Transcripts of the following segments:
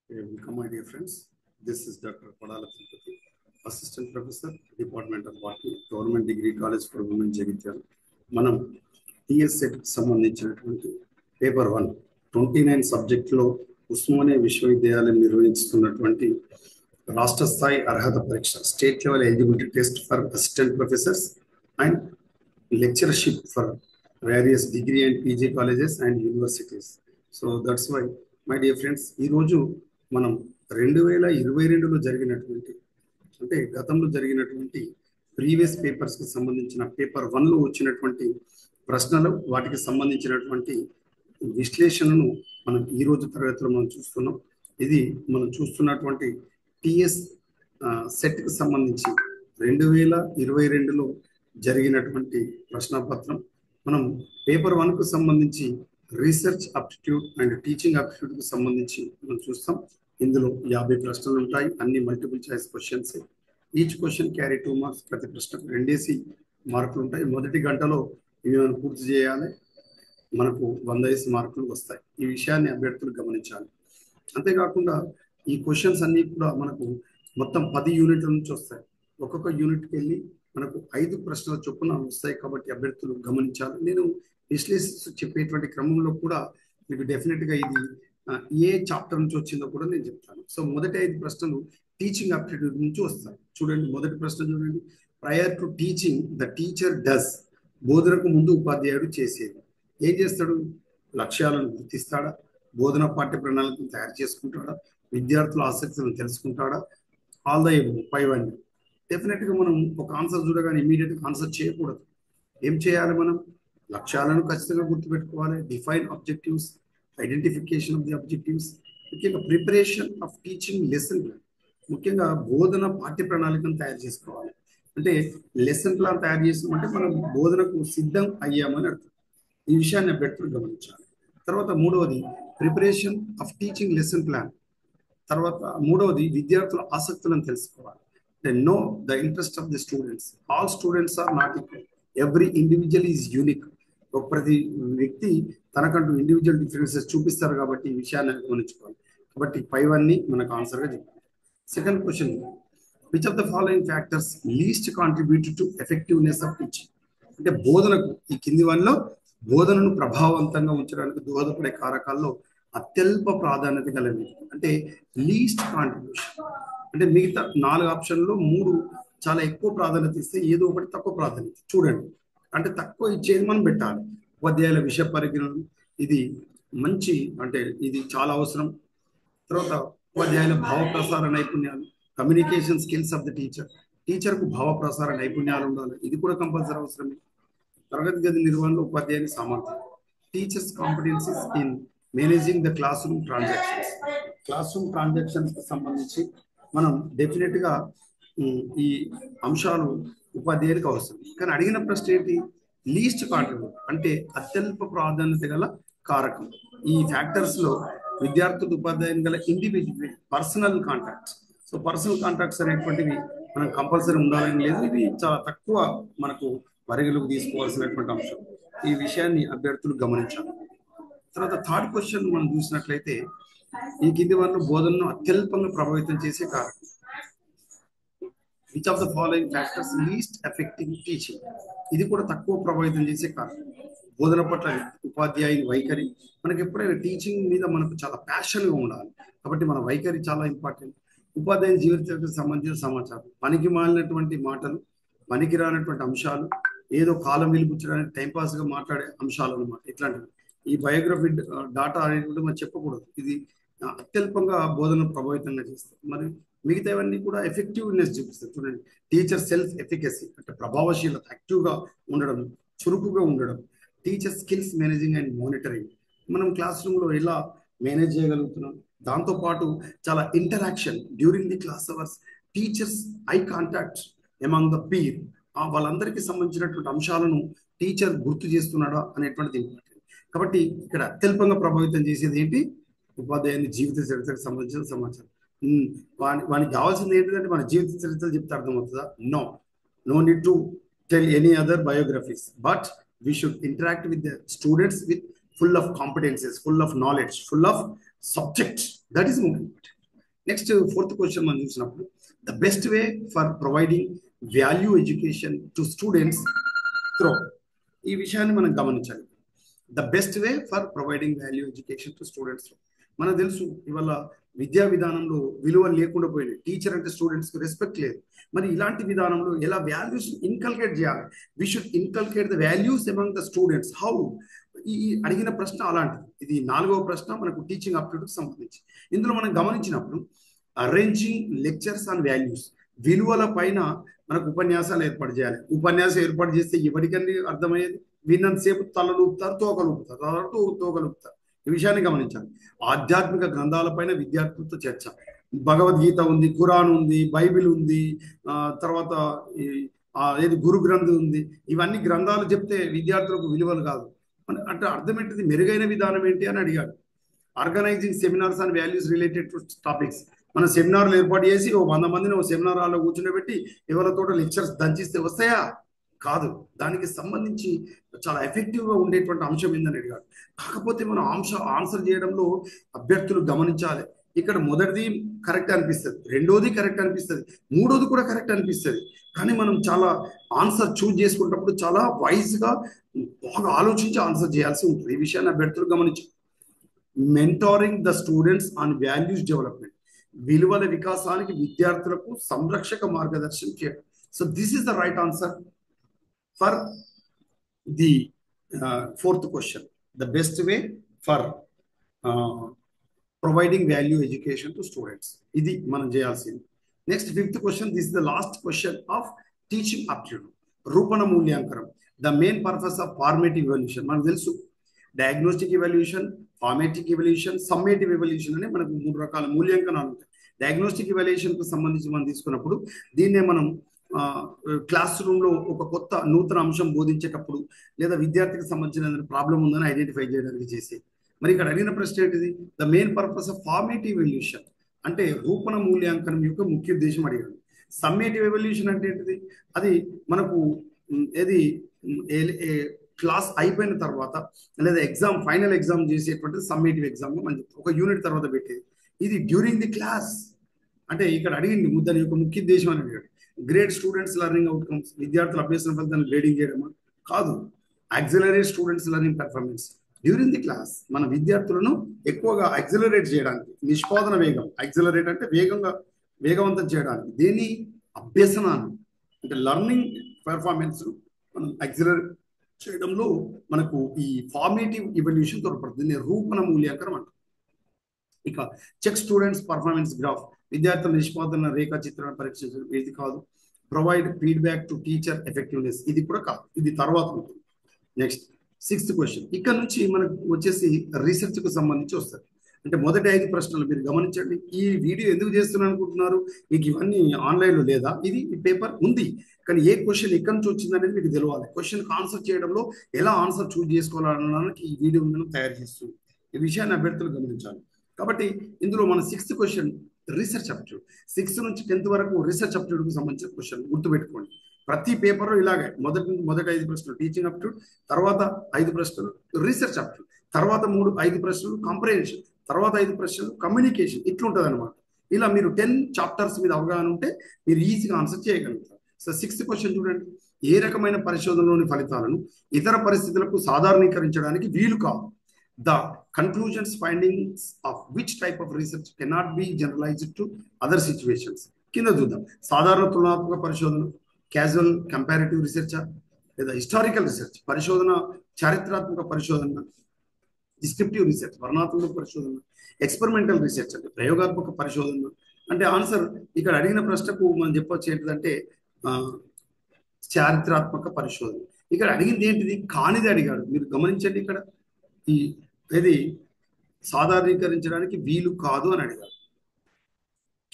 Welcome, my dear friends. This is Dr. Padala Tirupati, Assistant Professor, Department of Botany, Government Degree College for Women, Jagityaal. మనం TSET సంబంధించినటువంటి paper 1 29 సబ్జెక్టులో ఉస్మానియా విశ్వవిద్యాలయం నిర్వహిస్తున్నటువంటి రాష్ట్ర స్థాయి అర్హత పరీక్ష state level eligibility test for assistant professors and lectureship for various degree and PG colleges and universities. So that's why my dear friends, ఈరోజు మనం 2022లో జరిగినటువంటి అంటే గతంలో జరిగినటువంటి ప్రీవియస్ పేపర్స్కి సంబంధించిన పేపర్ 1లో వచ్చినటువంటి ప్రశ్నలు, వాటికి సంబంధించినటువంటి విశ్లేషణను మనం ఈరోజు తరగతిలో మనం చూస్తున్నాం. ఇది మనం చూస్తున్నటువంటి టిఎస్ సెట్కి సంబంధించి 2022లో జరిగినటువంటి ప్రశ్నపత్రం. మనం పేపర్ 1కు సంబంధించి రీసెర్చ్ అప్టిట్యూడ్ అండ్ టీచింగ్ అప్టిట్యూడ్కి సంబంధించి మనం చూస్తాం. ఇందులో 50 ప్రశ్నలు ఉంటాయి, అన్ని multiple choice questions. Each question carry 2 marks. ప్రతి ప్రశ్నకు 2 మార్కులు ఉంటాయి. మొదటి గంటలో ఇవి మనం పూర్తి చేయాలి, మనకు 100 మార్కులు వస్తాయి. ఈ విషయాన్ని అభ్యర్థులు గమనించాలి. అంతేకాకుండా ఈ క్వశ్చన్స్ అన్ని కూడా మనకు మొత్తం 10 యూనిట్ల నుంచి వస్తాయి. ఒక్కొక్క యూనిట్కి వెళ్ళి మనకు 5 ప్రశ్నల చొప్పున వస్తాయి. కాబట్టి అభ్యర్థులు గమనించాలి. నేను విశ్లేషిస్తూ చెప్పేటువంటి క్రమంలో కూడా మీకు డెఫినెట్గా ఇది ఏ చాప్టర్ నుంచి వచ్చిందో కూడా నేను చెప్తాను. సో మొదటి 5 ప్రశ్నలు టీచింగ్ అప్టిట్యూడ్ నుంచి వస్తాయి. చూడండి, మొదటి ప్రశ్న చూడండి. Prior to teaching the teacher does. బోధనకు ముందు ఉపాధ్యాయుడు చేసేది. ఏం చేస్తాడు? లక్ష్యాలను గుర్తిస్తాడా, బోధన పాఠ్య ప్రణాళికను తయారు చేసుకుంటాడా, విద్యార్థుల ఆసక్తులను తెలుసుకుంటాడా, ఆల్ ద ఎబో పైవన్నీ. డెఫినెట్గా మనం ఒక ఆన్సర్ చూడగానే ఇమీడియట్గా ఆన్సర్ చేయకూడదు. ఏం చేయాలి? మనం లక్ష్యాలను ఖచ్చితంగా గుర్తుపెట్టుకోవాలి. Define objectives, identification of the objectives, ముఖ్యంగా preparation of teaching lesson plan, ముఖ్యంగా బోధన పాఠ్య ప్రణాళికను తయారు చేసుకోవాలి. అంటే లెసన్ ప్లాన్ తయారు చేసామంటే మనం బోధనకు సిద్ధం అయ్యామని అర్థం. ఈ విషయాన్ని అభ్యర్థులు గమనించాలి. తర్వాత మూడవది preparation of teaching lesson plan. తర్వాత మూడవది విద్యార్థుల ఆసక్తులను తెలుసుకోవాలి. అంటే know the interest of the students. All students are not equal, every individual is unique. ప్రతి వ్యక్తి తనకంటూ ఇండివిజువల్ డిఫరెన్సెస్ చూపిస్తారు. కాబట్టి ఈ విషయాన్ని గమనించుకోవాలి. కాబట్టి పైవన్నీ మనకు ఆన్సర్గా చెప్పాలి. Second question, which of the following factors least contributed to effectiveness of teaching. అంటే బోధనకు ఈ కింది వల్ల బోధనను ప్రభావవంతంగా ఉంచడానికి దోహదపడే కారకాల్లో అత్యల్ప ప్రాధాన్యత కలిగి. అంటే లీస్ట్ కాంట్రిబ్యూషన్ అంటే మిగతా 4 ఆప్షన్లో 3 చాలా ఎక్కువ ప్రాధాన్యత ఇస్తే ఏదో ఒకటి తక్కువ ప్రాధాన్యత. చూడండి, అంటే తక్కువ ఇచ్చేది మనం పెట్టాలి. ఉపాధ్యాయుల విషయ పరిజ్ఞానం, ఇది మంచి, అంటే ఇది చాలా అవసరం. తర్వాత ఉపాధ్యాయుల భావ ప్రసార నైపుణ్యాలు, communication skills of the teacher. టీచర్కు భావ ప్రసార నైపుణ్యాలు ఉండాలి, ఇది కూడా కంపల్సరీ అవసరమే. తరగతి గది నిర్వహణలో ఉపాధ్యాయుని సామర్థ్యం. Teachers competencies in managing the classroom transactions. Classroom ట్రాన్సాక్షన్స్కి సంబంధించి మనం డెఫినెట్గా ఈ అంశాలు ఉపాధ్యాయునికి అవసరం. కానీ అడిగిన ప్రశ్న ఏంటి? లీస్ట్ కాంట్రిబ్యూట్ అంటే అత్యల్ప ప్రాధాన్యత గల కారకం. ఈ ఫ్యాక్టర్స్లో విద్యార్థులు ఉపాధ్యాయుని గల individual personal contacts. So personal contacts అనేటువంటివి మనం కంపల్సరీ ఉండాలని లేదు. ఇవి చాలా తక్కువ మనకు పరిగణలోకి తీసుకోవాల్సినటువంటి అంశం. ఈ విషయాన్ని అభ్యర్థులు గమనించాలి. తర్వాత థర్డ్ క్వశ్చన్ మనం చూసినట్లయితే, ఈ కింది వల్ల బోధనను అత్యల్పంగా ప్రభావితం చేసే కారకం. Which of the following factors least effecting teaching. ఇది కూడా తక్కువ ప్రభావితం చేసే కారణం. బోధన పట్ల ఉపాధ్యాయుని వైఖరి. మనకి ఎప్పుడైనా టీచింగ్ మీద మనకు చాలా ప్యాషన్గా ఉండాలి. కాబట్టి మన వైఖరి చాలా ఇంపార్టెంట్. ఉపాధ్యాయుని జీవితానికి సంబంధించిన సమాచారం, పనికి మాలినటువంటి మాటలు, పనికి రానటువంటి అంశాలు, ఏదో కాలం వెలిపుచ్చడానికి టైంపాస్గా మాట్లాడే అంశాలు అనమాట. ఇట్లాంటివి ఈ బయోగ్రఫీ డాటా అనేటువంటి మనం చెప్పకూడదు. ఇది అత్యల్పంగా బోధన ప్రభావితంగా చేస్తుంది. మరి మిగతావన్నీ కూడా ఎఫెక్టివ్నెస్ చూపిస్తారు. చూడండి, టీచర్ సెల్ఫ్ ఎఫికసీ అంటే ప్రభావశీలత, యాక్టివ్గా ఉండడం, చురుకుగా ఉండడం. Teacher skills managing and monitoring. మనం క్లాస్ రూమ్లో ఎలా మేనేజ్ చేయగలుగుతున్నాం. దాంతోపాటు చాలా interaction during the class hours. Teachers eye contact among the peer. వాళ్ళందరికీ సంబంధించినటువంటి అంశాలను టీచర్ గుర్తు చేస్తున్నాడా అనేటువంటిది ఇంపార్టెంట్. కాబట్టి ఇక్కడ అత్యల్పంగా ప్రభావితం చేసేది ఏంటి? ఉపాధ్యాయుని జీవిత చరిత్రకు సంబంధించిన సమాచారం. వానికి కావాల్సింది ఏంటంటే మన జీవిత చరిత్రలు చెప్తే అర్థమవుతుందా? No need to tell any other biographies, but we should interact with the students with full of competencies, full of knowledge, full of subjects. That is more important. Next fourth question మనం చూసినప్పుడు the best way for providing value education to students throw. ఈ విషయాన్ని మనం గమనించాలి. The best way for providing value education to students. మనకు తెలుసు ఇవాళ విద్యా విధానంలో విలువలు లేకుండా పోయినాయి. టీచర్ అంటే స్టూడెంట్స్కి రెస్పెక్ట్ లేదు. మరి ఇలాంటి విధానంలో ఎలా వాల్యూస్ ఇన్కల్కేట్ చేయాలి? We should inculcate the values among the students. How? ఈ అడిగిన ప్రశ్న అలాంటిది. ఇది 4వ ప్రశ్న మనకు టీచింగ్ అప్టిట్యూడ్కి సంబంధించి. ఇందులో మనం గమనించినప్పుడు అరేంజింగ్ లెక్చర్స్ ఆన్ వాల్యూస్, విలువల పైన మనకు ఉపన్యాసాలు ఏర్పాటు చేయాలి. ఉపన్యాసం ఏర్పాటు చేస్తే ఎవరికన్నీ అర్థమయ్యేది? విన్నంతసేపు తలలూపుతారు, తోకలూపుతారు, తోకలూపుతారు. ఈ విషయాన్ని గమనించాలి. ఆధ్యాత్మిక గ్రంథాలపైన విద్యార్థులతో చర్చ. భగవద్గీత ఉంది, ఖురాన్ ఉంది, బైబిల్ ఉంది, తర్వాత ఏది గురు గ్రంథం ఉంది. ఇవన్నీ గ్రంథాలు చెప్తే విద్యార్థులకు విలువలు కాదు అంటే అర్థం ఏంటిది? మెరుగైన విధానం ఏంటి అని అడిగాడు. Organising seminars and values related to topics. మన సెమినార్లు ఏర్పాటు చేసి 100 మందిని సెమినార్ హాల్లో కూర్చుండబెట్టి ఎవరితో లెక్చర్స్ దంచిస్తే వస్తాయా? కాదు. దానికి సంబంధించి చాలా ఎఫెక్టివ్గా ఉండేటువంటి అంశం ఏందని అడిగాడు. కాకపోతే మనం ఆన్సర్ చేయడంలో అభ్యర్థులు గమనించాలి. ఇక్కడ మొదటిది కరెక్ట్ అనిపిస్తుంది, రెండోది కరెక్ట్ అనిపిస్తుంది, మూడోది కూడా కరెక్ట్ అనిపిస్తుంది. కానీ మనం చాలా ఆన్సర్ చూజ్ చేసుకున్నప్పుడు చాలా వైజ్గా బాగా ఆలోచించి ఆన్సర్ చేయాల్సి ఉంటుంది. ఈ విషయాన్ని అభ్యర్థులు గమనించాలి. Mentoring the students on values development, విలువల వికాసానికి విద్యార్థులకు సంరక్షక మార్గదర్శనం చేయడం. So this is the right answer for the fourth question. The best way for providing value education to students. ఇది మనం చేయాల్సింది. Next 5th question. This is the last question of teaching aptitude. రూపణ మూల్యాంకనం, the main purpose of formative evaluation. మనకు తెలుసు diagnostic evaluation, formative evaluation, summative evaluation అని మనకు 3 రకాల మూల్యాంకనాలు ఉంటాయి. డయాగ్నోస్టిక్ ఎవల్యూషన్కు సంబంధించి మనం తీసుకున్నప్పుడు దీన్నే మనం క్లాస్ రూమ్లో ఒక కొత్త నూతన అంశం బోధించేటప్పుడు లేదా విద్యార్థికి సంబంధించిన ప్రాబ్లం ఉందని ఐడెంటిఫై చేయడానికి చేసే. మరి ఇక్కడ అడిగిన ప్రశ్న ఏంటిది? The main purpose of formative evolution అంటే రూపణ మూల్యాంకనం యొక్క ముఖ్య ఉద్దేశం అడిగాడు. సమ్మేటివ్ ఎవల్యూషన్ అంటే ఏంటిది? అది మనకు ఏది క్లాస్ అయిపోయిన తర్వాత లేదా ఎగ్జామ్ ఫైనల్ ఎగ్జామ్ చేసేటువంటి సమ్మేటివ్ ఎగ్జామ్ మనం ఒక యూనిట్ తర్వాత పెట్టేది. ఇది డ్యూరింగ్ ది క్లాస్ అంటే ఇక్కడ అడిగింది దాని యొక్క ముఖ్య ఉద్దేశం అని అడిగాడు. గ్రేడ్ స్టూడెంట్స్ లెర్నింగ్ అవుట్కమ్స్, విద్యార్థుల అభ్యసన ఫలితాన్ని గ్రేడింగ్ చేయడమా? కాదు. Accelerate students learning performance during the class. మన విద్యార్థులను ఎక్కువగా యాక్సిలరేట్ చేయడానికి, నిష్పాదన వేగం, యాక్సిలరేట్ అంటే వేగవంతం చేయడానికి, దేని అభ్యసనాన్ని అంటే లెర్నింగ్ పెర్ఫార్మెన్స్ మనం యాక్సిలరేట్ చేయడంలో మనకు ఈ ఫార్మేటివ్ ఎవల్యూషన్ తోడ్పడుతుంది. రూపణ మూల్యాంకనం అంటారు. ఇక చెక్ స్టూడెంట్స్ పర్ఫార్మెన్స్ గ్రాఫ్, విద్యార్థుల నిష్పాదన రేఖా చిత్రాన్ని పరీక్షించడం. ఇది కాదు. Provide feedback to teacher effectiveness, ఇది కూడా కాదు, ఇది తర్వాత ఉంటుంది. Next 6th question. ఇక్కడ నుంచి మనకు వచ్చేసి రీసెర్చ్కు సంబంధించి వస్తుంది. అంటే మొదటి 5 ప్రశ్నలు మీరు గమనించండి. ఈ వీడియో ఎందుకు చేస్తున్నాను అనుకుంటున్నారు? మీకు ఇవన్నీ ఆన్లైన్లో లేదా? ఇది ఈ పేపర్ ఉంది, కానీ ఏ క్వశ్చన్ ఎక్కడి నుంచి వచ్చింది అనేది మీకు తెలియాలి. క్వశ్చన్కి ఆన్సర్ చేయడంలో ఎలా ఆన్సర్ చూజ్ చేసుకోవాలనడానికి ఈ వీడియో మనం తయారు చేస్తుంది. ఈ విషయాన్ని అభ్యర్థులు గమనించాలి. కాబట్టి ఇందులో మన 6th question research aptitude. 6th నుంచి 10th వరకు రీసెర్చ్ అప్టిట్యూడ్కి సంబంధించిన క్వశ్చన్ గుర్తుపెట్టుకోండి. ప్రతి పేపర్లో ఇలాగే మొదటి 5 ప్రశ్నలు టీచింగ్ అప్టిట్యూడ్, తర్వాత 5 ప్రశ్నలు రీసెర్చ్ అప్టిట్యూడ్, తర్వాత 5 ప్రశ్నలు కాంప్రహెన్షన్, తర్వాత 5 ప్రశ్నలు కమ్యూనికేషన్. ఇట్లుంటుంది అనమాట. ఇలా మీరు 10 చాప్టర్స్ మీద అవగాహన ఉంటే మీరు ఈజీగా ఆన్సర్ చేయగలుగుతారు. సో 6th క్వశ్చన్ చూడండి. ఏ రకమైన పరిశోధనలోని ఫలితాలను ఇతర పరిస్థితులకు సాధారణీకరించడానికి వీలు కాదు? The conclusions findings of which type of research cannot be generalised to other situations. కింద చూద్దాం. సాధారణ తులనాత్మక పరిశోధన, క్యాజువల్ కంపారిటివ్ రీసెర్చ్, లేదా హిస్టారికల్ రీసెర్చ్ పరిశోధన, చారిత్రాత్మక పరిశోధన, డిస్క్రిప్టివ్ రీసెర్చ్ వర్ణనాత్మక పరిశోధన, ఎక్స్పెరిమెంటల్ రీసెర్చ్ అంటే ప్రయోగాత్మక పరిశోధన. అంటే ఆన్సర్ ఇక్కడ అడిగిన ప్రశ్నకు మనం చెప్పొచ్చు ఏంటిదంటే చారిత్రాత్మక పరిశోధన. ఇక్కడ అడిగింది ఏంటిది? కానిది అడిగాడు. మీరు గమనించండి. ఇక్కడ ఈ ఏది సాధారణీకరించడానికి వీలు కాదు అని అడిగాడు.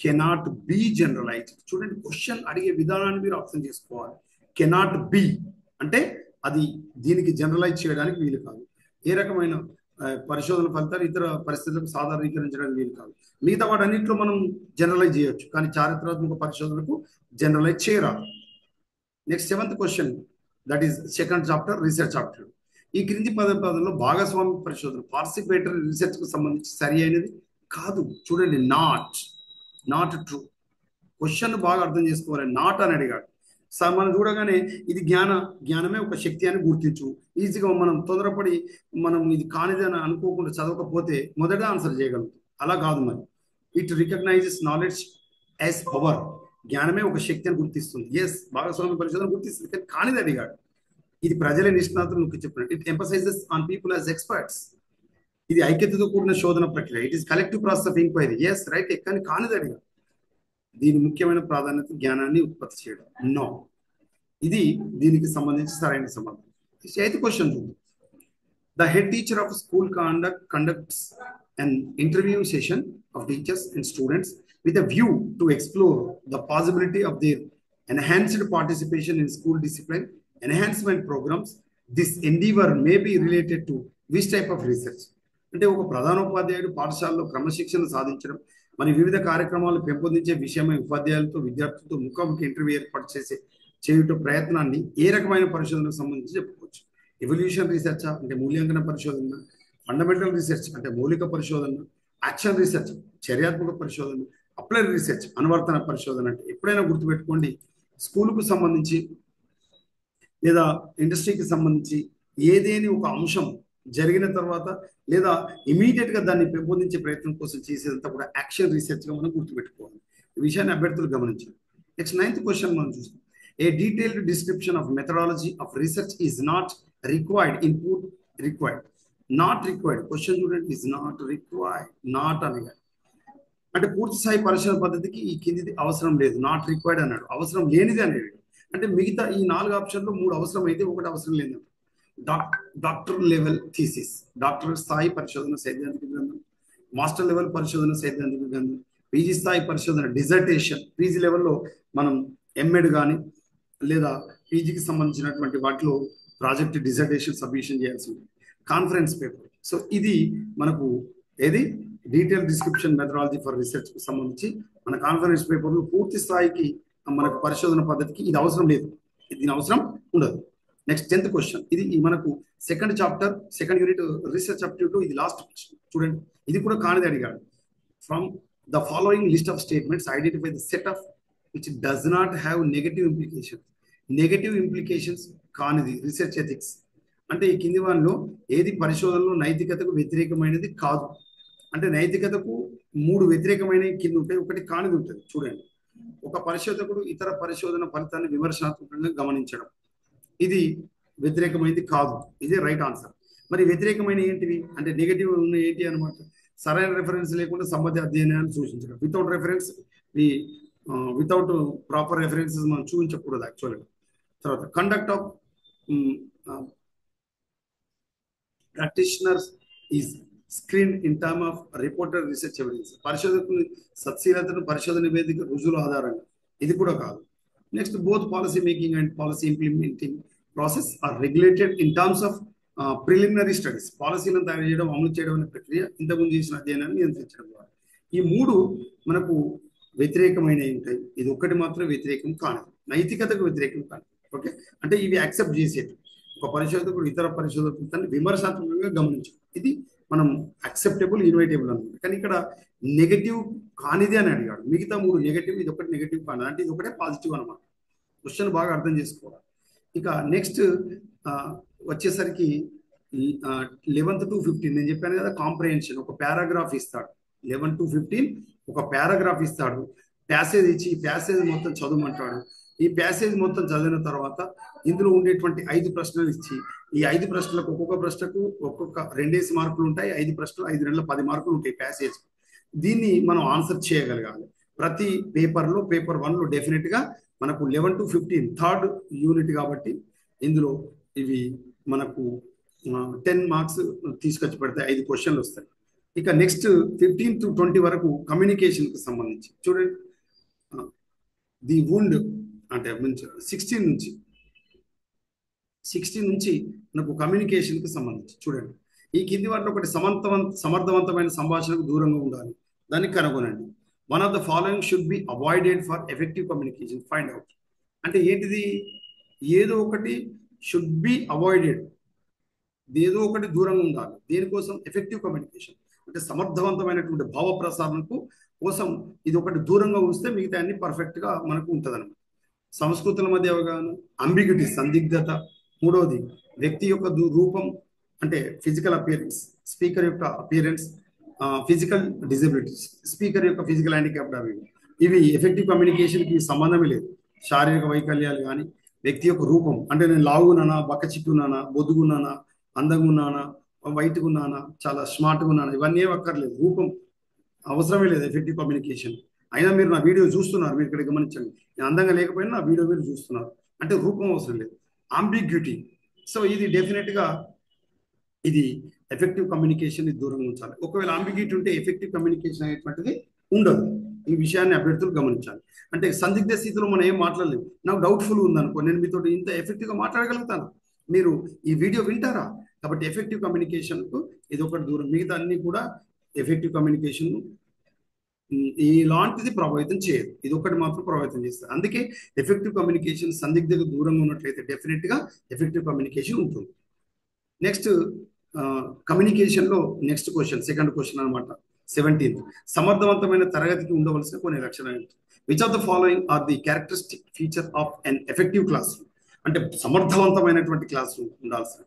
Cannot be generalise. చూడండి, క్వశ్చన్ అడిగే విధానాన్ని మీరు అర్థం చేసుకోవాలి. కెనాట్ బి అంటే అది దీనికి జనరలైజ్ చేయడానికి వీలు కాదు. ఏ రకమైన పరిశోధన ఫలితాలు ఇతర పరిస్థితులకు సాధారణీకరించడానికి వీలు కాదు. మిగతా వాటన్నింటిలో మనం జనరలైజ్ చేయొచ్చు, కానీ చారిత్రాత్మక పరిశోధనకు జనరలైజ్ చేయరాదు. Next 7th question, that is 2nd chapter research chapter. ఈ క్రింది పదంలో భాగస్వామ్య పరిశోధన పార్టిసిపేటరీ రీసెర్చ్ కు సంబంధించి సరి అయినది కాదు. చూడండి, నాట్ నాట్ ట్రూ. క్వశ్చన్ బాగా అర్థం చేసుకోవాలి. నాట్ అని అడిగాడు. సార్ మనం చూడగానే ఇది జ్ఞానమే ఒక శక్తి అని గుర్తించు. ఈజీగా మనం తొందరపడి మనం ఇది కానిది అని అనుకోకుండా చదవకపోతే మొదట ఆన్సర్ చేయగలుగుతాం. అలా కాదు మరి. It recognises knowledge as power. జ్ఞానమే ఒక శక్తి అని గుర్తిస్తుంది. ఎస్, భాగస్వామ్య పరిశోధన గుర్తిస్తుంది, కానీ కానిది అడిగాడు. ఇది ప్రజల నిష్ణాతులు నువ్వు చెప్పినట్టు. It emphasises on people as experts. ఇది ఐక్యతతో కూడిన శోధన ప్రక్రియ. It is collective process of enquiry. Yes, right, కానీ కానిది అడిగాడు. దీని ముఖ్యమైన ప్రాధాన్యత జ్ఞానాన్ని ఉత్పత్తి చేయడం. నో, ఇది దీనికి సంబంధించి సరైన సమాధానం. ఎయిత్ క్వశ్చన్ చూద్దాం. The head teacher of school conducts an interview session of teachers and students with a view to explore the possibility of their enhanced participation in school discipline enhancement programs. This endeavor may be related to which type of research? అంటే ఒక ప్రధానోపాధ్యాయుడు పాఠశాలలో క్రమశిక్షణ సాధించడం మరి వివిధ కార్యక్రమాలు పెంపొందించే విషయమై ఉపాధ్యాయులతో విద్యార్థులతో ముఖాముఖి ఇంటర్వ్యూ ఏర్పాటు చేయుట ప్రయత్నాన్ని ఏ రకమైన పరిశోధనకు సంబంధించి చెప్పుకోవచ్చు? ఎవల్యూషన్ రీసెర్చ్ అంటే మూల్యాంకన పరిశోధన, ఫండమెంటల్ రీసెర్చ్ అంటే మౌలిక పరిశోధన, యాక్షన్ రీసెర్చ్ చర్యాత్మక పరిశోధన, అప్లైడ్ రీసెర్చ్ అనువర్తన పరిశోధన. అంటే ఎప్పుడైనా గుర్తుపెట్టుకోండి, స్కూలుకు సంబంధించి లేదా ఇండస్ట్రీకి సంబంధించి ఏదేని ఒక అంశం జరిగిన తర్వాత లేదా ఇమీడియట్ గా దాన్ని పెంపొందించే ప్రయత్నం కోసం చేసేదంతా కూడా యాక్షన్ రీసెర్చ్ గా మనం గుర్తుపెట్టుకోవాలి. ఈ విషయాన్ని అభ్యర్థులు గమనించాలి. నెక్స్ట్ 9th క్వశ్చన్ మనం చూస్తాం. A detailed description of methodology of research is not required. Input required. Not required. Question student is not required. Not అనగా అంటే పూర్తి స్థాయి పరిశోధన పద్ధతికి ఈ కిందిది అవసరం లేదు. నాట్ రిక్వైర్డ్ అన్నాడు. అవసరం లేనిది అనేది. అంటే మిగతా ఈ 4 ఆప్షన్లు 3 అవసరం అయితే 1 అవసరం లేదు. డాక్టర్ లెవెల్ థీసిస్, డాక్టర్ స్థాయి పరిశోధన సైద్ధాంతిక గ్రంథం, మాస్టర్ లెవెల్ పరిశోధన సైద్ధాంతిక గ్రంథం, పీజీ స్థాయి పరిశోధన డిజర్టేషన్. పీజీ లెవెల్లో మనం ఎంఎడ్ కానీ లేదా పీజీకి సంబంధించినటువంటి వాటిలో ప్రాజెక్ట్ డిజర్టేషన్ సబ్మిషన్ చేయాల్సి ఉంది. Conference paper. సో ఇది మనకు ఏది detail description methodology for research కు సంబంధించి మన కాన్ఫరెన్స్ పేపర్లు పూర్తి స్థాయికి మనకు పరిశోధన పద్ధతికి ఇది అవసరం లేదు, దీని అవసరం ఉండదు. Next 10th question. ఇది మనకు second chapter second unit research aptitude. ఇది లాస్ట్ క్వశ్చన్ చూడండి. ఇది కూడా కానిది అడిగాడు. From the following list of statements identify the set of which does not have negative implications. Negative implications కానిది రీసెర్చ్ ఎథిక్స్. అంటే ఈ కింది వారిలో ఏది పరిశోధనలో నైతికతకు వ్యతిరేకమైనది కాదు. అంటే నైతికతకు 3 వ్యతిరేకమైన కింద ఉంటాయి, ఒకటి కానిది ఉంటుంది. చూడండి, ఒక పరిశోధకుడు ఇతర పరిశోధన ఫలితాన్ని విమర్శనాత్మకంగా గమనించడం, ఇది వ్యతిరేకమైనది కాదు. ఇదే రైట్ ఆన్సర్. మరి వ్యతిరేకమైన ఏంటివి అంటే నెగటివ్ ఉన్న ఏంటి అనమాట? సరైన రెఫరెన్స్ లేకుండా సంబంధ అధ్యయనాన్ని సూచించడం. Without reference without proper references మనం చూపించకూడదు యాక్చువల్గా. తర్వాత conduct of practitioners is screen in term of reported research evidence. పరిశోధకుని సత్శీలతను పరిశోధన నివేదిక రుజువుల ఆధారంగా, ఇది కూడా కాదు. Next both policy making and policy implementing process are regulated in terms of preliminary studies. పాలసీలను తయారు చేయడం, అమలు చేయడం అనే ప్రక్రియ ఇంతకుముందు చేసిన అధ్యయనాన్ని నియంత్రించడం ద్వారా. ఈ 3 మనకు వ్యతిరేకమైనవి ఉంటాయి. ఇది ఒక్కటి మాత్రం వ్యతిరేకం కానిది, నైతికతకు వ్యతిరేకం కానిది. ఓకే, అంటే ఇవి యాక్సెప్ట్ చేసేది. ఒక పరిశోధకుడు ఇతర పరిశోధకులను విమర్శాత్మకంగా గమనించడం, ఇది మనం అక్సెప్టబుల్ ఇన్వైటబుల్ అనుకుంటాం. కానీ ఇక్కడ నెగటివ్ కానిది అని అడిగాడు. మిగతా 3 నెగటివ్, ఇది ఒకటి నెగటివ్ కానిది, అంటే ఇది ఒకటే పాజిటివ్ అనమాట. క్వశ్చన్ బాగా అర్థం చేసుకోవాలి. ఇక నెక్స్ట్ వచ్చేసరికి 11th to 15 నేను చెప్పాను కదా, కాంప్రహెన్షన్. ఒక పారాగ్రాఫ్ ఇస్తాడు. 11 to 15 ఒక పారాగ్రాఫ్ ఇస్తాడు. ప్యాసేజ్ ఇచ్చి ఈ ప్యాసేజ్ మొత్తం చదవమంటాడు. ఈ ప్యాసేజ్ మొత్తం చదివిన తర్వాత ఇందులో ఉండేటువంటి 5 ప్రశ్నలు ఇచ్చి ఈ 5 ప్రశ్నలకు ఒక్కొక్క ప్రశ్నకు ఒక్కొక్క 2 మార్కులు ఉంటాయి. 5 ప్రశ్నలు 5 2 10 మార్కులు ఉంటాయి ప్యాసేజ్. దీన్ని మనం ఆన్సర్ చేయగలగాలి. ప్రతి పేపర్లో పేపర్ 1లో డెఫినెట్ గా మనకు 11 to 15 థర్డ్ యూనిట్ కాబట్టి ఇందులో ఇవి మనకు 10 మార్క్స్ తీసుకొచ్చి పెడితే 5 క్వశ్చన్లు వస్తాయి. ఇక నెక్స్ట్ 15 to 20 వరకు కమ్యూనికేషన్ కి సంబంధించి చూడండి. ది వుండ్ అంటే 16 నుంచి మనకు కమ్యూనికేషన్ కి సంబంధించి చూడండి. ఈ కింది వాటిలో ఒకటి సమర్థవంతమైన సంభాషణకు దూరంగా ఉండాలి, దాన్ని కనుగొనండి. One of the following should be avoided for effective communication. Find out అంటే ఏంటిది? ఏదో ఒకటి షుడ్ బి అవాయిడెడ్, ఏదో ఒకటి దూరంగా ఉండాలి. దేనికోసం? Effective communication. అంటే సమర్థవంతమైనటువంటి భావ ప్రసారణకు కోసం ఇది ఒకటి దూరంగా ఉంచితే మిగతా అన్ని పర్ఫెక్ట్ గా మనకు ఉంటది అనమాట. సంస్కృతుల మధ్య అవగాహన, అంబిగ్యూటీ సందిగ్ధత. మూడవది వ్యక్తి యొక్క రూపం అంటే ఫిజికల్ అపియరెన్స్, స్పీకర్ యొక్క అపియరెన్స్, ఫిజికల్ డిజబిలిటీస్, స్పీకర్ యొక్క ఫిజికల్ హ్యాండిక్యాప్డ్ అవి ఇవి ఎఫెక్టివ్ కమ్యూనికేషన్కి సంబంధమే లేదు. శారీరక వైకల్యాలు కానీ వ్యక్తి యొక్క రూపం అంటే నేను లావుగున్నానా, బక్క చిక్కున్నానా, బొద్దుగున్నానా, అందంగా ఉన్నానా, వైట్గా ఉన్నానా, చాలా స్మార్ట్గా ఉన్నానా, ఇవన్నీ ఏం అక్కర్లేదు. రూపం అవసరమే లేదు ఎఫెక్టివ్ కమ్యూనికేషన్. అయినా మీరు నా వీడియో చూస్తున్నారు, మీరు ఇక్కడ గమనించండి. నేను అందంగా లేకపోయినా నా వీడియో మీరు చూస్తున్నారు అంటే రూపం అవసరం లేదు. అంబిగ్యూటీ, సో ఇది డెఫినెట్గా ఇది ఎఫెక్టివ్ కమ్యూనికేషన్ దూరంగా ఉంచాలి. ఒకవేళ అంబిగ్యూటీ ఉంటే ఎఫెక్టివ్ కమ్యూనికేషన్ అనేటువంటిది ఉండదు. ఈ విషయాన్ని అభ్యర్థులు గమనించాలి. అంటే సందిగ్ధ స్థితిలో మనం ఏం మాట్లాడలేము. నాకు డౌట్ఫుల్ ఉందనుకో, నేను మీతో ఇంత ఎఫెక్టివ్గా మాట్లాడగలుగుతాను, మీరు ఈ వీడియో వింటారా? కాబట్టి ఎఫెక్టివ్ కమ్యూనికేషన్కు ఇది ఒకటి దూరం. మిగతా అన్ని కూడా ఎఫెక్టివ్ కమ్యూనికేషన్ ఇలాంటిది ప్రభావితం చేయదు, ఇది ఒకటి మాత్రం ప్రభావితం చేస్తుంది. అందుకే ఎఫెక్టివ్ కమ్యూనికేషన్ సందిగ్ధకు దూరంగా ఉన్నట్లయితే డెఫినెట్గా ఎఫెక్టివ్ కమ్యూనికేషన్ ఉంటుంది. నెక్స్ట్ కమ్యూనికేషన్లో నెక్స్ట్ క్వశ్చన్, సెకండ్ క్వశ్చన్ అనమాట. 17th, సమర్థవంతమైన తరగతికి ఉండవలసిన కొన్ని లక్షణాలు. Which of the following are the characteristic feature of an effective classroom? అంటే సమర్థవంతమైనటువంటి క్లాస్ రూమ్ ఉండాల్సిన.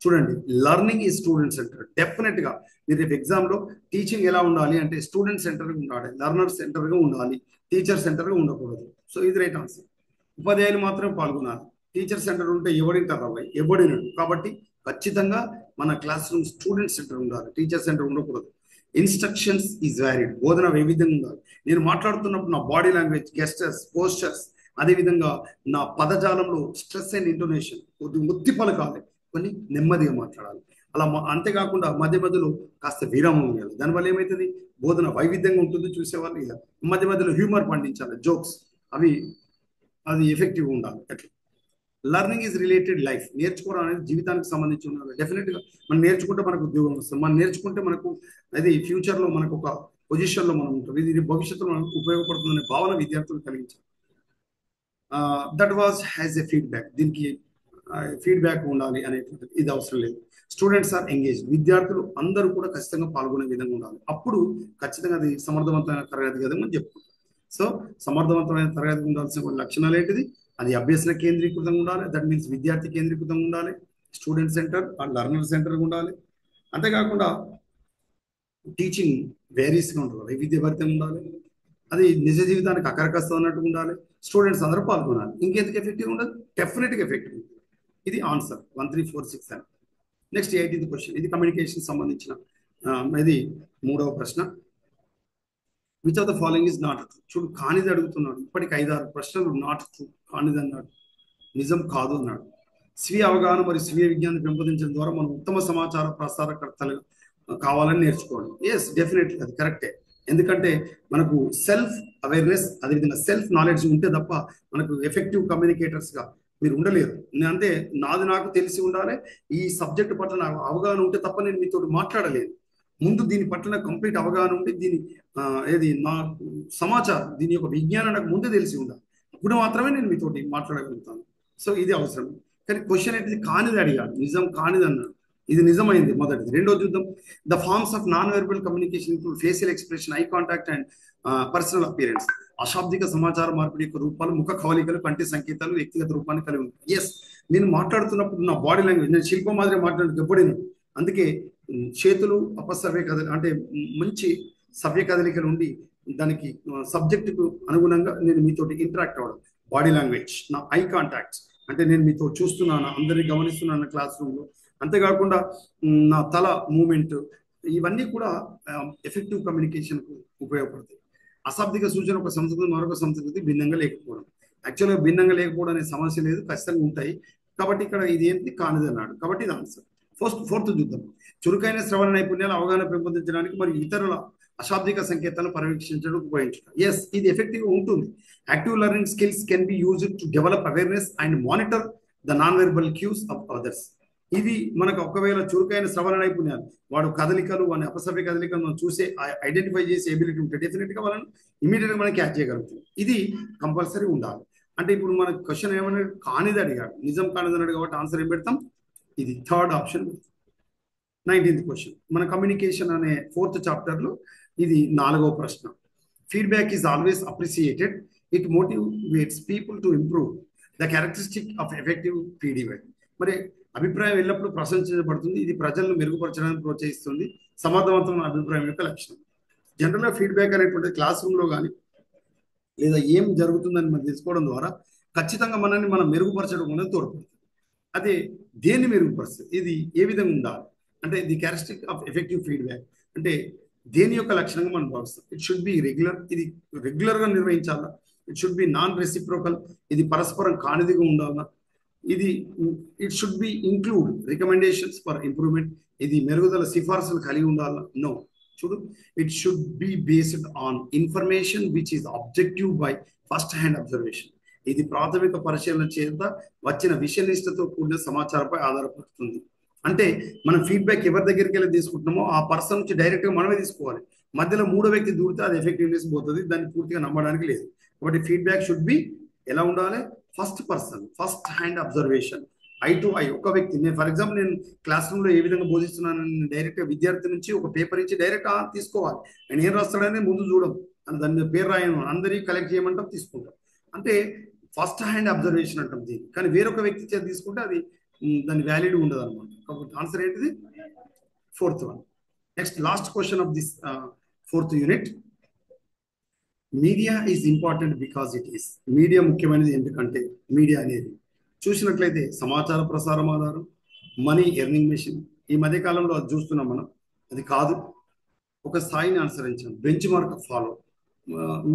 చూడండి, లర్నింగ్ ఈ స్టూడెంట్ సెంటర్. డెఫినెట్ గా మీరు రేపు ఎగ్జామ్ లో టీచింగ్ ఎలా ఉండాలి అంటే స్టూడెంట్ సెంటర్ గా ఉండాలి, లర్నర్ సెంటర్ గా ఉండాలి, టీచర్ సెంటర్ గా ఉండకూడదు. సో ఇది రైట్ ఆన్సర్. ఉపాధ్యాయులు మాత్రమే పాల్గొనాలి. టీచర్ సెంటర్ ఉంటే ఎవడింటారు అబ్బాయి, ఎవడినట్టు. కాబట్టి ఖచ్చితంగా మన క్లాస్ రూమ్ స్టూడెంట్ సెంటర్ ఉండాలి, టీచర్ సెంటర్ ఉండకూడదు. ఇన్స్ట్రక్షన్స్ ఈజ్ వ్యారీడ్, బోధన వైవిధ్యంగా ఉండాలి. నేను మాట్లాడుతున్నప్పుడు నా బాడీ లాంగ్వేజ్, గెస్టర్స్, పోస్చర్స్, అదేవిధంగా నా పదజాలంలో స్ట్రెస్ అండ్ ఇంటోనేషన్ కొద్ది ఒత్తి పలకాలి, కొన్ని నెమ్మదిగా మాట్లాడాలి. అలా అంతేకాకుండా మధ్య మధ్యలో కాస్త విరామం ఇవ్వాలి. దానివల్ల ఏమవుతుంది, బోధన వైవిధ్యంగా ఉంటుంది, చూసేవాళ్ళు. ఇక మధ్య మధ్యలో హ్యూమర్ పండించాలి, జోక్స్, అది ఎఫెక్టివ్గా ఉండాలి. అట్లా లర్నింగ్ ఈజ్ రిలేటెడ్ లైఫ్, నేర్చుకోవడం అనేది జీవితానికి సంబంధించి ఉండాలి. డెఫినెట్గా మనం నేర్చుకుంటే మనకు ఉద్యోగం వస్తుంది, మనం నేర్చుకుంటే మనకు అది ఫ్యూచర్లో మనకు ఒక పొజిషన్లో మనం ఉంటాం, ఇది భవిష్యత్తులో మనకు ఉపయోగపడుతుందనే భావన విద్యార్థులు కలిగించాలి. That was has a feedback, దీనికి ఫీడ్బ్యాక్ ఉండాలి అనేటువంటిది ఇది అవసరం లేదు. స్టూడెంట్స్ ఆర్ ఎంగేజ్, విద్యార్థులు అందరూ కూడా ఖచ్చితంగా పాల్గొనే విధంగా ఉండాలి. అప్పుడు ఖచ్చితంగా అది సమర్థవంతమైన తరగతి గది అని చెప్పుకుంటాం. సో సమర్థవంతమైన తరగతి ఉండాల్సిన కొన్ని లక్షణాలు ఏంటిది, అది అభ్యసన కేంద్రీకృతంగా ఉండాలి, దట్ మీన్స్ విద్యార్థి కేంద్రీకృతంగా ఉండాలి, స్టూడెంట్ సెంటర్ ఆర్ లర్నర్ సెంటర్గా ఉండాలి. అంతేకాకుండా టీచింగ్ వేరీస్గా ఉండాలి, వైవిధ్యభరితంగా ఉండాలి, అది నిజ జీవితానికి అకరకస్తం అన్నట్టు ఉండాలి, స్టూడెంట్స్ అందరూ పాల్గొనాలి. ఇంకెందుకు ఎఫెక్టివ్ ఉండదు, డెఫినెట్గా ఎఫెక్టివ్ ఉంటుంది. ఇది ఆన్సర్ 1, 3, 4, 6 అని. నెక్స్ట్ 18th క్వశ్చన్, ఇది కమ్యూనికేషన్ సంబంధించిన ఇది 3వ ప్రశ్న. Which of the following is not true? చూడు, కానిది అడుగుతున్నాడు. ఇప్పటికి 5-6 ప్రశ్నలు నాట్ ట్రూ, కానిది అన్నాడు, నిజం కాదు అన్నాడు. స్వీయ అవగాహన మరియు స్వీయ విజ్ఞానం పెంపొందించడం ద్వారా మనం ఉత్తమ సమాచార ప్రసారకర్తలు కావాలని నేర్చుకోవడం. ఎస్, డెఫినెట్లీ అది కరెక్టే. ఎందుకంటే మనకు సెల్ఫ్ అవేర్నెస్, అదేవిధంగా సెల్ఫ్ నాలెడ్జ్ ఉంటే తప్ప మనకు ఎఫెక్టివ్ కమ్యూనికేటర్స్గా మీరు ఉండలేరు. అంటే నాది నాకు తెలిసి ఉండాలి, ఈ సబ్జెక్ట్ పట్ల నాకు అవగాహన ఉంటే తప్ప నేను మీతో మాట్లాడలేను. ముందు దీని పట్ల నాకు కంప్లీట్ అవగాహన ఉండి దీని ఏది నా సమాచారం, దీని యొక్క విజ్ఞానం నాకు ముందే తెలిసి ఉండాలి. ఇప్పుడు మాత్రమే నేను మీతోటి మాట్లాడగలుగుతాను. సో ఇది అవసరం. కానీ క్వశ్చన్ ఏంటిది, కానిది అడిగాడు, నిజం కానిది అన్నాడు. ఇది నిజమైంది మొదటిది. రెండోది చూద్దాం. The forms of non verbal communication include facial expression, eye contact and personal appearance. అశాబ్దిక సమాచార మార్పిడి యొక్క రూపాలు ముఖ కవలికలు, కంటి సంకేతాలు వ్యక్తిగత రూపాన్ని కలిగి ఉంటాయి. ఎస్, నేను మాట్లాడుతున్నప్పుడు నా బాడీ లాంగ్వేజ్, నేను శిల్పం మాదిరి మాట్లాడుతూ ఎప్పుడైనా, అందుకే చేతులు అపసవ్య కదలి అంటే మంచి సవ్య కదలికలు ఉండి దానికి సబ్జెక్టుకు అనుగుణంగా నేను మీతోటి ఇంటరాక్ట్ అవ్వడం. బాడీ లాంగ్వేజ్, నా ఐ కాంటాక్ట్స్ అంటే నేను మీతో చూస్తున్నాను, అందరినీ గమనిస్తున్నాను క్లాస్ రూమ్లో. అంతేకాకుండా నా తల మూమెంట్, ఇవన్నీ కూడా ఎఫెక్టివ్ కమ్యూనికేషన్కు ఉపయోగపడతాయి. అశాబ్దిక సూచన ఒక సంస్కృతి మరొక సంస్కృతి భిన్నంగా లేకపోవడం. యాక్చువల్గా భిన్నంగా లేకపోవడం అనే సమస్య లేదు, ఖచ్చితంగా ఉంటాయి. కాబట్టి ఇక్కడ ఇది ఏంటి, కానిది అన్నాడు. కాబట్టి ఇది ఆన్సర్. ఫోర్త్ చూద్దాం. చురుకైన శ్రవణ నైపుణ్యాలు అవగాహన పెంపొందించడానికి మరియు ఇతరుల అశాబ్దిక సంకేతాలను పర్యవేక్షించడానికి ఉపయోగించడం. ఎస్, ఇది ఎఫెక్టివ్గా ఉంటుంది. Active learning skills can be used to develop awareness and monitor the non verbal cues of others. ఇవి మనకు ఒకవేళ చురుకైన శ్రవణ నైపుణ్యాలు, వాడు కదలికలు, వాడి అపసవ్య కదలికలు మనం చూసే ఐడెంటిఫై చేసే ఎబిలిటీ ఉంటే డెఫినెట్గా వాళ్ళని ఇమీడియట్గా మనం క్యాచ్ చేయగలుగుతాం. ఇది కంపల్సరీ ఉండాలి. అంటే ఇప్పుడు మనకు క్వశ్చన్ ఏమన్నాడు, కానిది అడిగాడు, నిజం కానిది అన్నాడు. కాబట్టి ఆన్సర్ ఏం పెడతాం, ఇది థర్డ్ ఆప్షన్. 19th క్వశ్చన్ మన కమ్యూనికేషన్ అనే 4th చాప్టర్లో ఇది 4వ ప్రశ్న. Feedback is always appreciated, it motivates people to improve the characteristic of effective feedback. మరి అభిప్రాయం ఎల్లప్పుడూ ప్రశంసించబడుతుంది, ఇది ప్రజలను మెరుగుపరచడానికి ప్రోత్సహిస్తుంది, సమర్థవంతమైన అభిప్రాయం యొక్క లక్షణం. జనరల్గా ఫీడ్బ్యాక్ అనేటువంటి క్లాస్ రూమ్లో కానీ లేదా ఏం జరుగుతుందని మనం తెలుసుకోవడం ద్వారా ఖచ్చితంగా మనల్ని మనం మెరుగుపరచడం అనేది తోడ్పడుతుంది. అదే దేన్ని మెరుగుపరుస్తుంది, ఇది ఏ విధంగా ఉండాలి అంటే the characteristic of effective feedback అంటే దేని యొక్క లక్షణంగా మనం భావిస్తాం. ఇట్ షుడ్ బి రెగ్యులర్, ఇది రెగ్యులర్గా నిర్వహించాలా. It should be non reciprocal, ఇది పరస్పరం కానిదిగా ఉండాలా. ఇది it should be include recommendations for improvement, ఇది మెరుగుదల సిఫార్సులు కలిగి ఉండాలా. నో, చూడు, it should be based on information which is objective by first hand observation, ఇది ప్రాథమిక పరిశీలన చేత వచ్చిన విషయనిష్టతో కూడిన సమాచారంపై ఆధారపడుతుంది. అంటే మనం ఫీడ్బ్యాక్ ఎవరి దగ్గరికి వెళ్ళి తీసుకుంటున్నామో ఆ పర్సన్ నుంచి డైరెక్ట్గా మనమే తీసుకోవాలి. మధ్యలో మూడో వ్యక్తి దూరితే అది ఎఫెక్టివ్నెస్ పోతుంది, దాన్ని పూర్తిగా నమ్మడానికి లేదు. కాబట్టి ఫీడ్బ్యాక్ షుడ్ బి ఎలా ఉండాలి, first person, first hand observation, I to I. ఒక వ్యక్తి, నేను ఫర్ ఎగ్జాంపుల్ నేను క్లాస్ రూమ్లో ఏ విధంగా బోధిస్తున్నాను, డైరెక్ట్గా విద్యార్థి నుంచి ఒక పేపర్ ఇచ్చి డైరెక్ట్ తీసుకోవాలి. నేను ఏం రాస్తాడని ముందు చూడం, దాని మీద పేరు రాయను, అందరికీ కలెక్ట్ చేయమంటాం, తీసుకుంటాం. అంటే ఫస్ట్ హ్యాండ్ అబ్జర్వేషన్ అంటాం దీన్ని. కానీ వేరొక వ్యక్తి చేత తీసుకుంటే అది దాని వ్యాలిడ్ ఉండదు అనమాట. కాబట్టి ఆన్సర్ ఏంటిది, 4th one. Next last question of this 4th unit. Media is important because it is. Media ముఖ్యమైనది ఎందుకంటే, మీడియా అనేది చూసినట్లయితే సమాచార ప్రసారం ఆధారం, మనీ ఎర్నింగ్ మెషిన్. ఈ మధ్య కాలంలో అది చూస్తున్నాం మనం. అది కాదు, ఒక స్థాయిని అనుసరించాం, benchmark follow,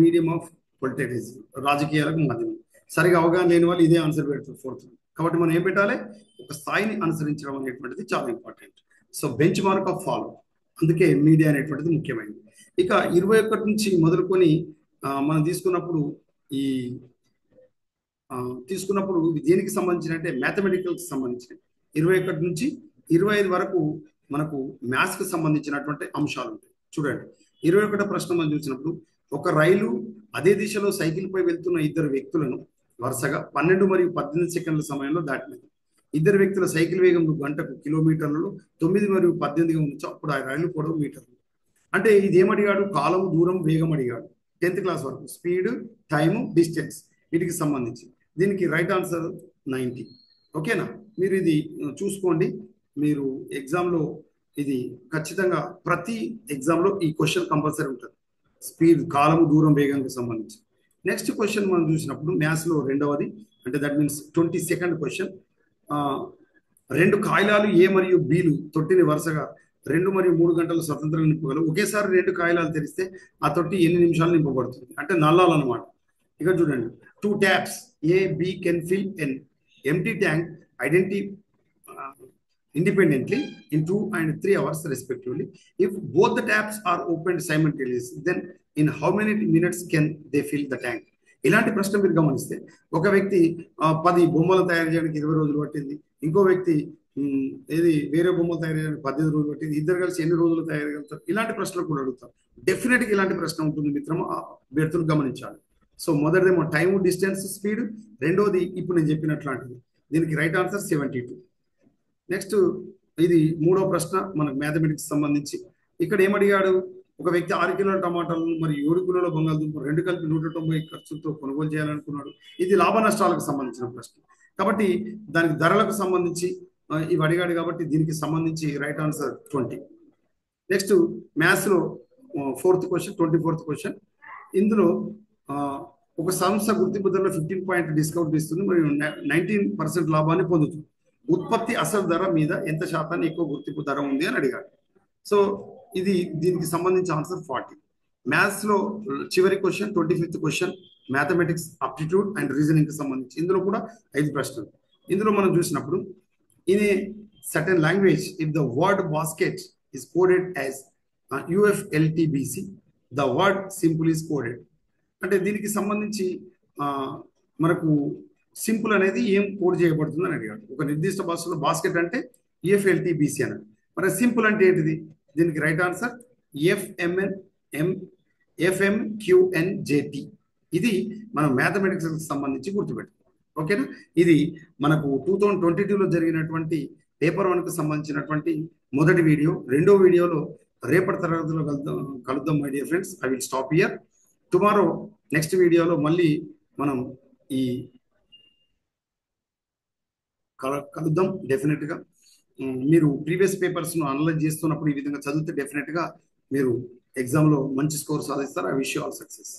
medium of politics, రాజకీయాలకు మాధ్యమం. సరిగా అవగాహన లేని వాళ్ళు ఇదే ఆన్సర్ పెడతారు 4th. కాబట్టి మనం ఏం పెట్టాలి, ఒక స్థాయిని అనుసరించడం అనేటువంటిది చాలా important. So bench mark of follow, అందుకే మీడియా అనేటువంటిది ముఖ్యమైనది. ఇక 21 నుంచి మొదలుకొని మనం తీసుకున్నప్పుడు ఇది దేనికి సంబంధించిన అంటే మ్యాథమెటికల్కి సంబంధించిన 21 నుంచి 25 వరకు మనకు మ్యాథ్స్కి సంబంధించినటువంటి అంశాలు ఉంటాయి. చూడండి, 21వ ప్రశ్న మనం చూసినప్పుడు, ఒక రైలు అదే దిశలో సైకిల్ పై వెళ్తున్న ఇద్దరు వ్యక్తులను వరుసగా 12 మరియు 18 సెకండ్ల సమయంలో దాటినది. ఇద్దరు వ్యక్తుల సైకిల్ వేగం గంటకు కిలోమీటర్లలో 9 మరియు 18గా ఉండొచ్చు. అప్పుడు ఆ రైలు పొడవు మీటర్లు. అంటే ఇది ఏమడిగాడు, కాలము, దూరం, వేగం అడిగాడు. 10th క్లాస్ వరకు స్పీడ్, టైము, డిస్టెన్స్ వీటికి సంబంధించి. దీనికి రైట్ ఆన్సర్ 90. ఓకేనా, మీరు ఇది చూసుకోండి. మీరు ఎగ్జామ్లో ఇది ఖచ్చితంగా ప్రతి ఎగ్జామ్లో ఈ క్వశ్చన్ కంపల్సరీ ఉంటుంది, స్పీడ్, కాలము, దూరం, వేగానికి సంబంధించి. నెక్స్ట్ క్వశ్చన్ మనం చూసినప్పుడు మ్యాథ్స్లో రెండవది, అంటే దట్ మీన్స్ 22nd క్వశ్చన్. 2 కాయిలాలు ఏ మరియు బీలు తొట్టిని వరుసగా 2 మరియు 3 గంటలు స్వతంత్రంగా నింపగలవు. ఒకేసారి 2 కాయిలాలు తెరిస్తే ఆ తొట్టి ఎన్ని నిమిషాలు నింపబడుతుంది అంటే నల్లాలు అనమాట. ఇక చూడండి, 2 taps A B can fill an empty tank independently in 2 and 3 hours respectively. If both the taps are opened simultaneously, then in how many minutes can they fill the tank? ఇలాంటి ప్రశ్న మీరు గమనిస్తే, ఒక వ్యక్తి 10 బొమ్మలు తయారు చేయడానికి 20 రోజులు పట్టింది, ఇంకో వ్యక్తి వేరే బొమ్మలు తయారు చేయడానికి 18 రోజులు పట్టింది, ఇద్దరు కలిసి ఎన్ని రోజులు తయారు చేయగలుగుతారు? ఇలాంటి ప్రశ్నలు కూడా అడుగుతారు. డెఫినెట్గా ఇలాంటి ప్రశ్న ఉంటుంది మిత్రము, అభ్యర్థులు గమనించాలి. సో మొదటిదేమో టైము, డిస్టెన్స్, స్పీడ్. రెండోది ఇప్పుడు నేను చెప్పినట్లాంటిది. దీనికి రైట్ ఆన్సర్ 72. నెక్స్ట్ ఇది 3వ ప్రశ్న మనకు మ్యాథమెటిక్స్ సంబంధించి. ఇక్కడ ఏమడిగాడు, ఒక వ్యక్తి 6 కిలోల టమాటాలను మరియు 7 కిలోల బంగాళదుంప 2 కలిపి 190 ఖర్చుతో కొనుగోలు చేయాలనుకున్నాడు. ఇది లాభ నష్టాలకు సంబంధించిన ప్రశ్న కాబట్టి దానికి ధరలకు సంబంధించి ఇవి అడిగాడు. కాబట్టి దీనికి సంబంధించి రైట్ ఆన్సర్ 20. నెక్స్ట్ మ్యాథ్స్లో 4th క్వశ్చన్, 24th క్వశ్చన్. ఇందులో ఒక సంస్థ గుర్తింపు ధరలో 15% డిస్కౌంట్ ఇస్తుంది మరియు 19% లాభాన్ని పొందుతుంది. ఉత్పత్తి అసలు ధర మీద ఎంత శాతాన్ని ఎక్కువ గుర్తింపు ధర ఉంది అని అడిగాడు. సో దీనికి సంబంధించి ఆన్సర్ 40. మ్యాథ్స్లో చివరి question, 25th question, mathematics aptitude and reasoning కి సంబంధించి. ఇందులో కూడా 5 ప్రశ్నలు. ఇందులో మనం చూసినప్పుడు, in a certain language if the word basket is coded as UFLTBC, the word simple is coded. అంటే దీనికి సంబంధించి మనకు సింపుల్ అనేది ఏం కోడ్ చేయబడుతుంది అని అడిగాడు. ఒక నిర్దిష్ట భాషలో బాస్కెట్ అంటే UFLTBC అని. మరి సింపుల్ అంటే ఏంటిది? దీనికి రైట్ ఆన్సర్ FMQNJT. ఇది మనం మ్యాథమెటిక్స్ సంబంధించి గుర్తుపెట్టుకోవాలి. ఓకేనా? ఇది మనకు 2022లో జరిగినటువంటి పేపర్ 1కి సంబంధించినటువంటి మొదటి వీడియో. రెండో వీడియోలో రేపటి తరగతిలో కలుద్దాం my dear friends. I will stop here. Tomorrow next వీడియోలో మళ్ళీ మనం ఈ కలుద్దాం డెఫినెట్గా. మీరు ప్రీవియస్ పేపర్స్ను అనలైజ్ చేస్తున్నప్పుడు ఈ విధంగా చదివితే డెఫినెట్గా మీరు ఎగ్జామ్లో మంచి స్కోర్ సాధిస్తారు. I wish you all success.